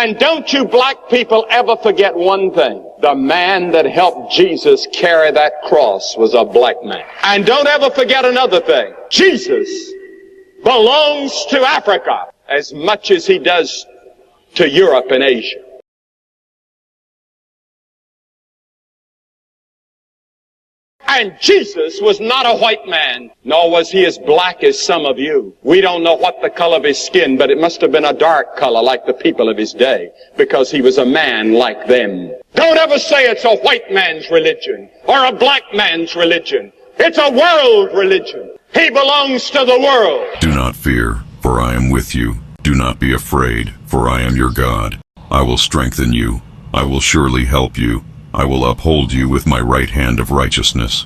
And don't you black people ever forget one thing. The man that helped Jesus carry that cross was a black man. And don't ever forget another thing. Jesus belongs to Africa as much as he does to Europe and Asia. And Jesus was not a white man, nor was he as black as some of you. We don't know what the color of his skin, but it must have been a dark color like the people of his day, because he was a man like them. Don't ever say it's a white man's religion or a black man's religion. It's a world religion. He belongs to the world. Do not fear, for I am with you. Do not be afraid, for I am your God. I will strengthen you. I will surely help you. I will uphold you with my right hand of righteousness.